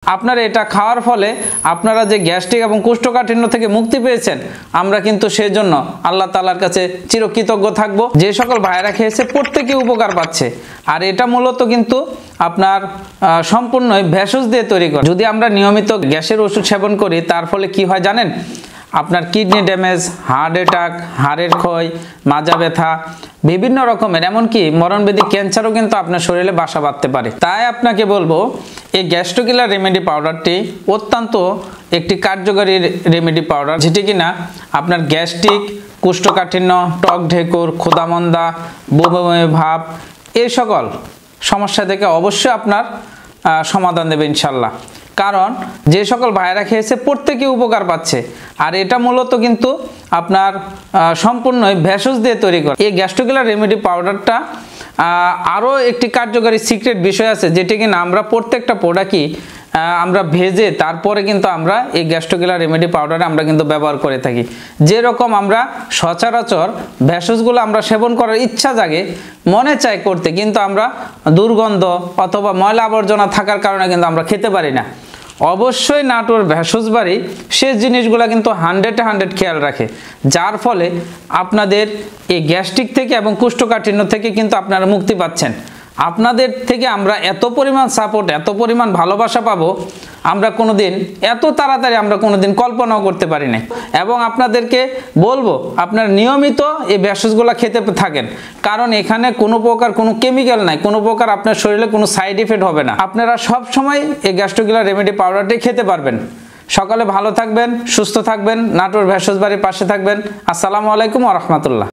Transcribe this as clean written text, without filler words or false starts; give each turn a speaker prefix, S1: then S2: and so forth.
S1: আপনারা এটা খাওয়ার ফলে আপনারা যে গ্যাস্ট্রিক এবং কোষ্ঠকাঠিন্য থেকে মুক্তি পেয়েছেন, আমরা কিন্তু সেই জন্য আল্লাহ তাআলার কাছে চিরকৃতজ্ঞ থাকব। যে সকল ভাইরা খেয়েছে প্রত্যেকেই উপকার পাচ্ছে। আর এটা মূলত কিন্তু আপনার সম্পূর্ণই ভেষজ দিয়ে তৈরি করে। যদি আমরা নিয়মিত গ্যাসের ওষুধ সেবন করি, তার ফলে কি হয় জানেন? আপনার কিডনি ড্যামেজ, হার্ট অ্যাটাক, হাড়ের ক্ষয়, মাজা ব্যথা, বিভিন্ন রকমের এমনকি মরণবেদী ক্যান্সারও কিন্তু আপনার শরীরে বাসা বাঁধতে পারে। তাই আপনাকে বলবো, এই গ্যাস্ট্রোকিলার রেমেডি পাউডারটি অত্যন্ত একটি কার্যকরী রেমেডি পাউডার, যেটি কিনা আপনার গ্যাস্ট্রিক, কোষ্ঠকাঠিন্য, টক ঢেকুর, ক্ষুধামন্দা, বমি ভাব এই সকল সমস্যা থেকে অবশ্যই আপনার সমাধান দেবে ইনশাল্লাহ। কারণ যে সকল ভাইরা খেয়েছে প্রত্যেকেই উপকার পাচ্ছে। আর এটা মূলত কিন্তু আপনার সম্পূর্ণই ভেষজ দিয়ে তৈরি করে। এই গ্যাস্ট্রোকিলার রেমেডি পাউডারটা আরও একটি কার্যকরী সিক্রেট বিষয় আছে, যেটি কিনা আমরা প্রত্যেকটা প্রোডাক্টই আমরা ভেজে তারপরে কিন্তু আমরা এই গ্যাস্ট্রোকিলার রেমেডি পাউডার আমরা কিন্তু ব্যবহার করে থাকি। যেরকম আমরা সচরাচর ভেষজগুলো আমরা সেবন করার ইচ্ছা জাগে, মনে চায় করতে, কিন্তু আমরা দুর্গন্ধ অথবা ময়লা আবর্জনা থাকার কারণে কিন্তু আমরা খেতে পারি না। অবশ্যই নাটোর ভেষজ বাড়ি সে জিনিসগুলো কিন্তু 100-100 খেয়াল রাখে, যার ফলে আপনাদের এই গ্যাস্ট্রিক থেকে এবং কোষ্ঠকাঠিন্য থেকে কিন্তু আপনারা মুক্তি পাচ্ছেন। আপনাদের থেকে আমরা এত পরিমাণ সাপোর্ট, এত পরিমাণ ভালোবাসা পাবো, আমরা কোনোদিন এত তাড়াতাড়ি আমরা কোনোদিন কল্পনাও করতে পারি না। এবং আপনাদেরকে বলবো, আপনারা নিয়মিত এই ভেষজগুলো খেতে থাকেন, কারণ এখানে কোনো প্রকার কোনো কেমিক্যাল নাই, কোনো প্রকার আপনার শরীরে কোনো সাইড ইফেক্ট হবে না। আপনারা সব সময় এই গ্যাস্ট্রোকিলার রেমেডি পাউডারটি খেতে পারবেন। সকালে ভালো থাকবেন, সুস্থ থাকবেন, নাটোর ভেষজ বাড়ির পাশে থাকবেন। আসসালামু আলাইকুম ওয়া রাহমাতুল্লাহ।